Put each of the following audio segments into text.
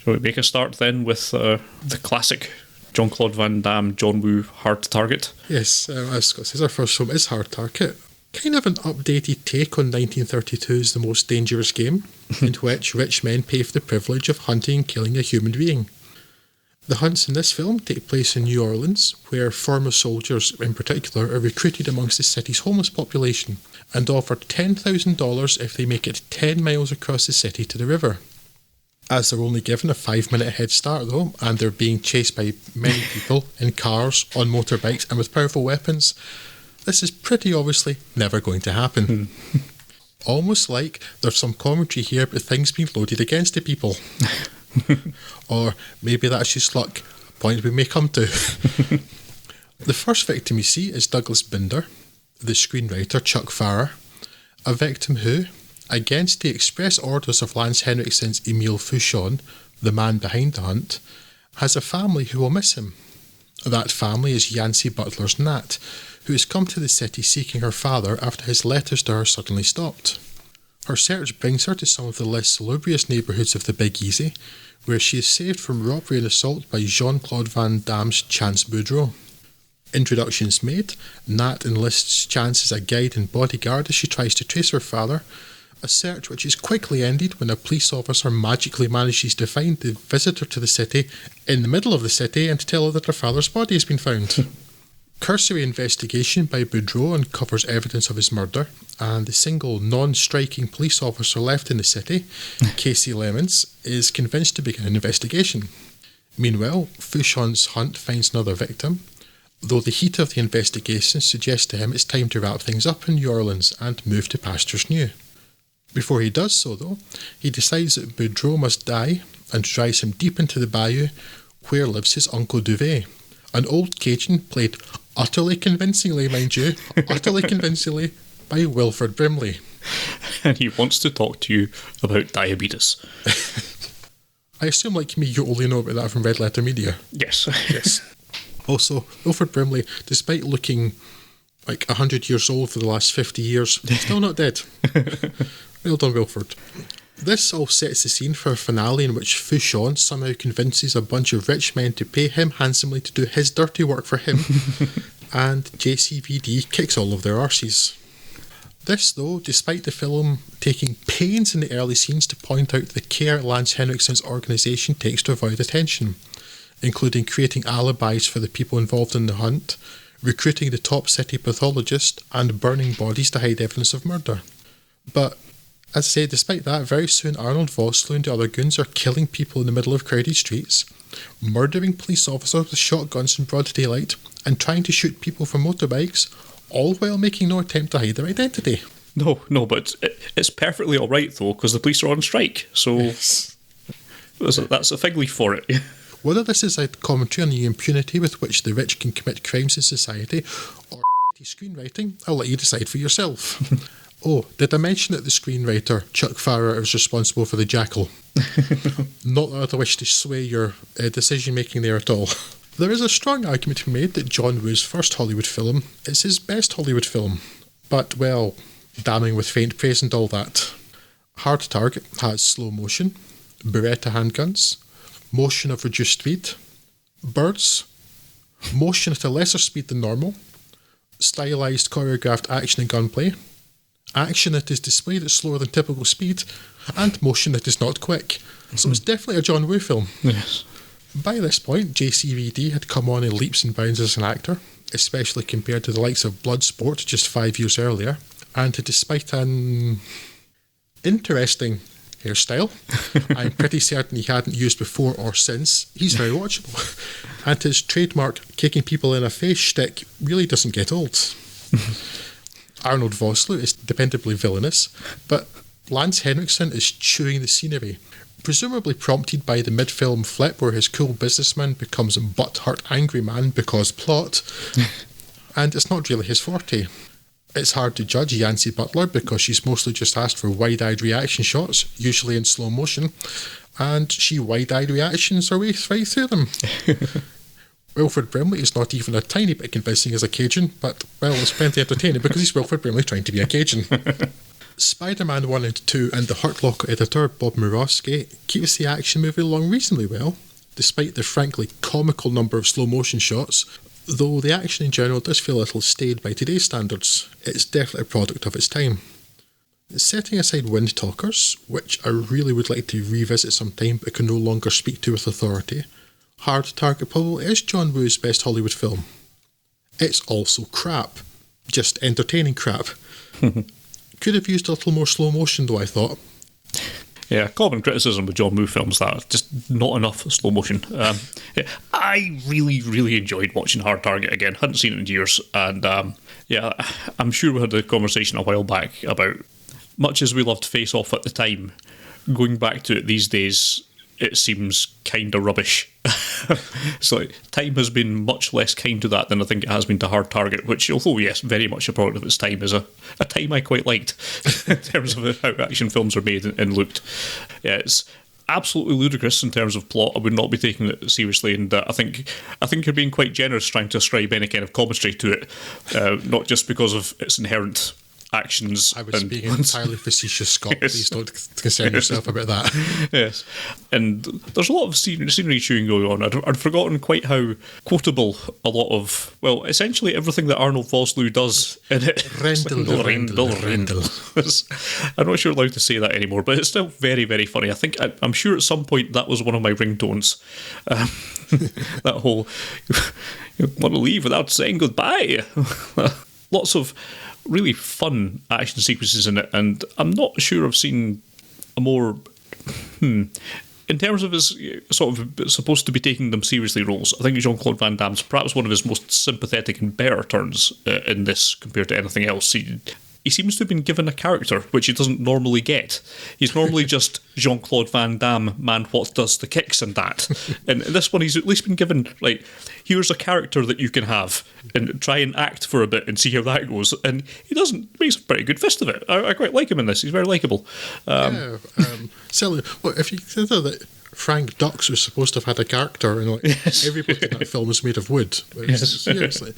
Shall we make a start then with the classic Jean-Claude Van Damme, John Woo, Hard Target? Yes, as Scott says, our first film is Hard Target. Kind of an updated take on 1932's The Most Dangerous Game, in which rich men pay for the privilege of hunting and killing a human being. The hunts in this film take place in New Orleans, where former soldiers in particular are recruited amongst the city's homeless population and offered $10,000 if they make it 10 miles across the city to the river. As they're only given a 5-minute head start though, and they're being chased by many people in cars, on motorbikes and with powerful weapons, this is pretty obviously never going to happen. Almost like there's some commentary here about things being loaded against the people. Or maybe that's just luck, a point we may come to. The first victim you see is Douglas Binder, the screenwriter Chuck Farrer, a victim who, against the express orders of Lance Henriksen's Emile Fouchon, the man behind the hunt, has a family who will miss him. That family is Yancy Butler's Nat, who has come to the city seeking her father after his letters to her suddenly stopped. Her search brings her to some of the less salubrious neighbourhoods of the Big Easy, where she is saved from robbery and assault by Jean-Claude Van Damme's Chance Boudreaux. Introductions made, Nat enlists Chance as a guide and bodyguard as she tries to trace her father, a search which is quickly ended when a police officer magically manages to find the visitor to the city in the middle of the city and to tell her that her father's body has been found. Cursory investigation by Boudreaux uncovers evidence of his murder, and the single non-striking police officer left in the city, Casey Lemons, is convinced to begin an investigation. Meanwhile, Fouchon's hunt finds another victim, though the heat of the investigation suggests to him it's time to wrap things up in New Orleans and move to pastures new. Before he does so, though, he decides that Boudreaux must die and drives him deep into the bayou, where lives his Uncle Duvet, an old Cajun played utterly convincingly, mind you, utterly convincingly, by Wilford Brimley. And he wants to talk to you about diabetes. I assume, like me, you only know about that from Red Letter Media. Yes. Yes. Also, Wilford Brimley, despite looking like 100 years old for the last 50 years, still not dead. Well done, Wilford. This all sets the scene for a finale in which Fouchon somehow convinces a bunch of rich men to pay him handsomely to do his dirty work for him, and JCVD kicks all of their arses. This, though, despite the film taking pains in the early scenes to point out the care Lance Henriksen's organisation takes to avoid attention, including creating alibis for the people involved in the hunt, recruiting the top city pathologist, and burning bodies to hide evidence of murder. But as I say, despite that, very soon Arnold Vosloo and the other goons are killing people in the middle of crowded streets, murdering police officers with shotguns in broad daylight, and trying to shoot people from motorbikes, all while making no attempt to hide their identity. No, but it's perfectly alright though, because the police are on strike, so Yes. That's a fig leaf for it. Whether this is a commentary on the impunity with which the rich can commit crimes in society, or screenwriting, I'll let you decide for yourself. Oh, did I mention that the screenwriter, Chuck Farrer, is responsible for The Jackal? Not that I wish to sway your decision-making there at all. There is a strong argument to be made that John Woo's first Hollywood film is his best Hollywood film. But, well, damning with faint praise and all that. Hard Target has slow motion, Beretta handguns, motion of reduced speed, birds, motion at a lesser speed than normal, stylised choreographed action and gunplay, action that is displayed at slower than typical speed, and motion that is not quick. So it's definitely a John Woo film. Yes. By this point, JCVD had come on in leaps and bounds as an actor, especially compared to the likes of Bloodsport just 5 years earlier, and despite an interesting hairstyle I'm pretty certain he hadn't used before or since, he's very watchable. And his trademark kicking people in a face shtick really doesn't get old. Arnold Vosloo is dependably villainous, but Lance Henriksen is chewing the scenery, presumably prompted by the mid-film flip where his cool businessman becomes a butthurt angry man because plot, and it's not really his forte. It's hard to judge Yancy Butler because she's mostly just asked for wide-eyed reaction shots, usually in slow motion, and she wide-eyed reactions her way right through them. Wilford Brimley is not even a tiny bit convincing as a Cajun, but, well, it's plenty entertaining because he's Wilford Brimley trying to be a Cajun. Spider-Man 1 and 2 and the Hurt Locker editor, Bob Murawski, keeps the action moving along reasonably well, despite the frankly comical number of slow-motion shots, though the action in general does feel a little staid by today's standards. It's definitely a product of its time. Setting aside Wind Talkers, which I really would like to revisit sometime but can no longer speak to with authority, Hard Target probably is John Woo's best Hollywood film. It's also crap. Just entertaining crap. Could have used a little more slow motion though, I thought. Yeah, common criticism with John Woo films, that just not enough slow motion. Yeah, I really, really enjoyed watching Hard Target again. Hadn't seen it in years, and yeah, I'm sure we had a conversation a while back about, much as we loved Face Off at the time, going back to it these days, it seems kind of rubbish. So time has been much less kind to that than I think it has been to Hard Target, which, although yes, very much a product of its time, is a time I quite liked in terms of how action films are made and looked. Yeah, it's absolutely ludicrous in terms of plot. I would not be taking it seriously, and I think you're being quite generous trying to ascribe any kind of commentary to it, not just because of its inherent actions. I was being entirely facetious, Scott. Yes. Please don't concern yourself about that. Yes. And there's a lot of scenery chewing going on. I'd forgotten quite how quotable a lot of, well, essentially everything that Arnold Vosloo does in it. Rendell. I'm not sure allowed to say that anymore, but it's still very, very funny. I'm sure at some point that was one of my ringtones. That whole, you want to leave without saying goodbye. Lots of really fun action sequences in it, and I'm not sure I've seen a more in terms of his sort of supposed to be taking them seriously roles. I think Jean-Claude Van Damme's perhaps one of his most sympathetic and better turns in this compared to anything else. He seems to have been given a character which he doesn't normally get. He's normally just Jean-Claude Van Damme, man what does the kicks and that. And in this one he's at least been given, like, here's a character that you can have and try and act for a bit and see how that goes. And he makes a pretty good fist of it. I quite like him in this. He's very likeable. Silly. Well, if you consider that Frank Dux was supposed to have had a character, and everybody in that film was made of wood. Seriously.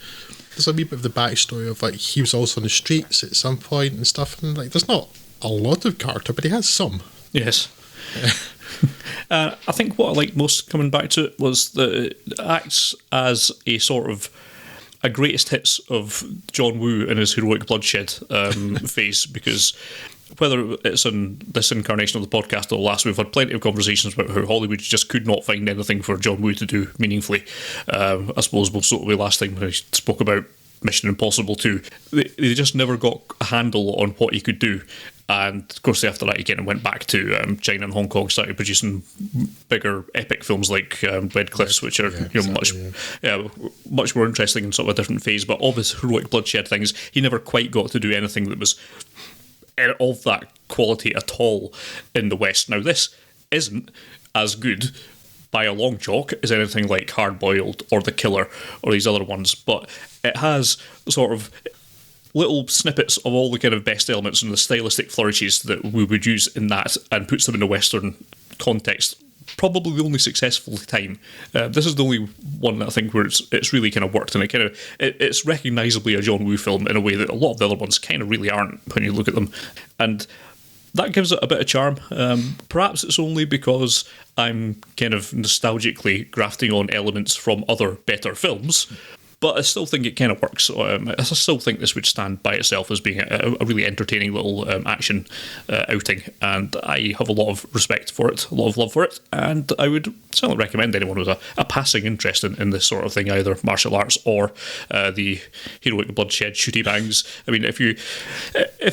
There's a wee bit of the backstory of, like, he was also on the streets at some point and stuff, and, like, there's not a lot of character, but he has some. Yes. I think what I liked most coming back to it was that it acts as a sort of a greatest hits of John Woo in his heroic bloodshed phase, because whether it's in this incarnation of the podcast or the last, we've had plenty of conversations about how Hollywood just could not find anything for John Woo to do meaningfully. I suppose most notably last time when I spoke about Mission Impossible 2, they just never got a handle on what he could do. And of course, after that, again, went back to China and Hong Kong, started producing bigger epic films like Red Cliffs, which are much more interesting in sort of a different phase. But all his heroic bloodshed things, he never quite got to do anything that was of that quality at all in the West. Now, this isn't as good by a long chalk as anything like Hard Boiled or The Killer or these other ones, but it has sort of little snippets of all the kind of best elements and the stylistic flourishes that we would use in that, and puts them in a Western context. Probably the only successful time. This is the only one that I think where it's really kind of worked, and it's recognisably a John Woo film in a way that a lot of the other ones kind of really aren't when you look at them, and that gives it a bit of charm. Perhaps it's only because I'm kind of nostalgically grafting on elements from other better films, but I still think it kind of works. I still think this would stand by itself as being a really entertaining little action outing, and I have a lot of respect for it, a lot of love for it, and I would certainly recommend anyone with a passing interest in this sort of thing, either martial arts or the heroic bloodshed shooty bangs. I mean, if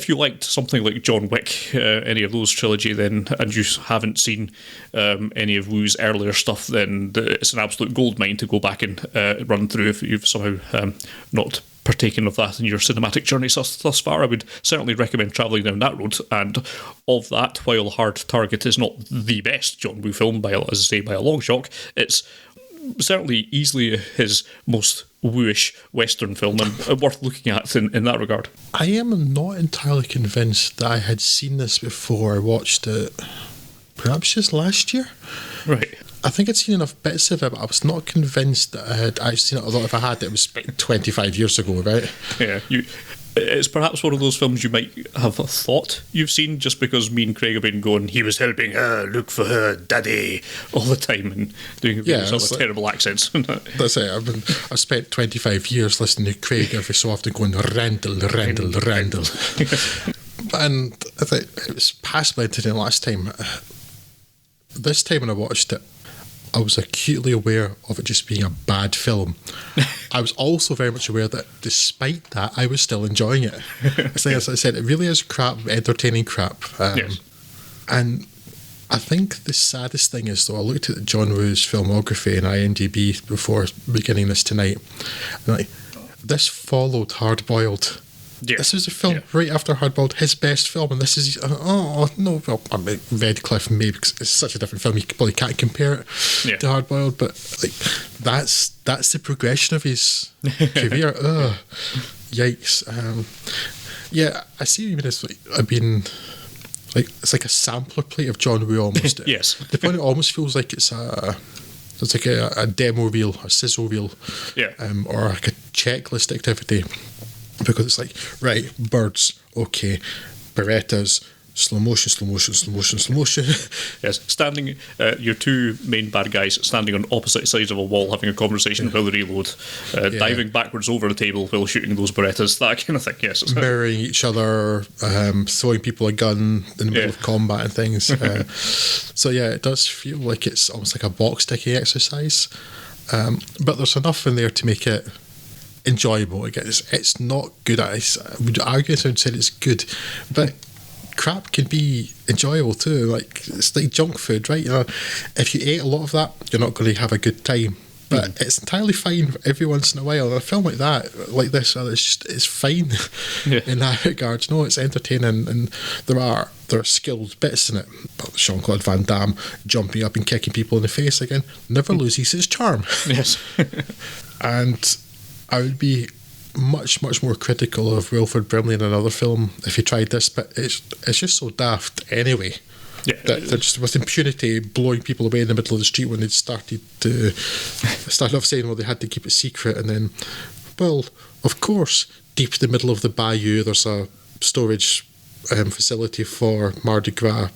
you liked something like John Wick, any of those trilogy, then, and you haven't seen any of Woo's earlier stuff, then it's an absolute goldmine to go back and run through if you've somehow not partaken of that in your cinematic journey thus far. I would certainly recommend travelling down that road, and of that, while Hard Target is not the best John Woo film by a long shot, it's certainly easily his most wooish Western film, and worth looking at in that regard. I am not entirely convinced that I had seen this before I watched it, perhaps just last year. Right. I think I'd seen enough bits of it, but I was not convinced that I had actually seen it, although if I had, it was 25 years ago, right? Yeah, It's perhaps one of those films you might have thought you've seen just because me and Craig have been going, he was helping her look for her daddy all the time and doing various other terrible accents. That's it. I've spent 25 years listening to Craig every so often going, Randall. And I think it was passably entertaining last time. This time when I watched it, I was acutely aware of it just being a bad film. I was also very much aware that despite that, I was still enjoying it. As I said, it really is crap, entertaining crap. Yes. And I think the saddest thing is, though, I looked at John Woo's filmography and IMDb before beginning this tonight, and this followed Hard Boiled. Yeah. This was a film right after Hard Boiled, his best film, and this is Redcliffe maybe because it's such a different film you probably can't compare it to Hard Boiled, but like that's the progression of his career. Yikes! I see what you mean. It's like a sampler plate of John Woo almost. Yes. The point it almost feels like it's like a demo reel, a sizzle reel, or like a checklist activity. Because it's like, right, birds, okay, Berettas, slow motion. Yes, standing, your two main bad guys standing on opposite sides of a wall having a conversation while they reload, diving backwards over the table while shooting those Berettas, that kind of thing, yes. Mirroring each other, throwing people a gun in the middle of combat and things. So it does feel like it's almost like a box ticking exercise. But there's enough in there to make it enjoyable. Again, it's not good. I would argue and said it's good, but crap can be enjoyable too. Like it's like junk food, right? You know, if you ate a lot of that, you're not going to have a good time. But it's entirely fine every once in a while. A film like that, like this, it's fine in that regard. No, it's entertaining, and there are skilled bits in it. But Jean-Claude Van Damme jumping up and kicking people in the face again never loses its charm. Yes, and I would be much, much more critical of Wilford Brimley in another film if he tried this, but it's just so daft anyway. Yeah. That they're just with impunity blowing people away in the middle of the street when they'd started off saying, well, they had to keep it secret, and then, well, of course, deep in the middle of the bayou, there's a storage facility for Mardi Gras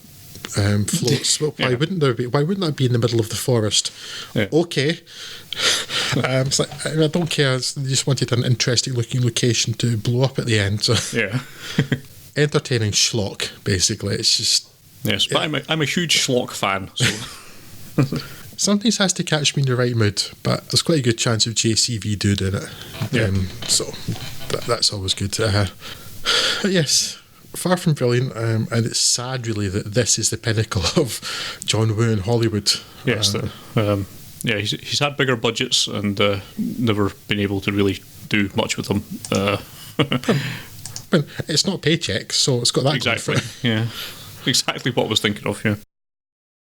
floats. Well, why wouldn't there be? Why wouldn't that be in the middle of the forest? Okay. It's like, I don't care. They just wanted an interesting looking location to blow up at the end. So entertaining schlock, basically. It's just but I'm a huge schlock fan. So sometimes has to catch me in the right mood, but there's quite a good chance of JCV Dude in it. So that's always good. But yes. Far from brilliant, and it's sad really that this is the pinnacle of John Woo in Hollywood. Yes, he's had bigger budgets and never been able to really do much with them. But it's not Paycheck, so it's got that exactly. Going for it. Yeah, exactly what I was thinking of. Yeah.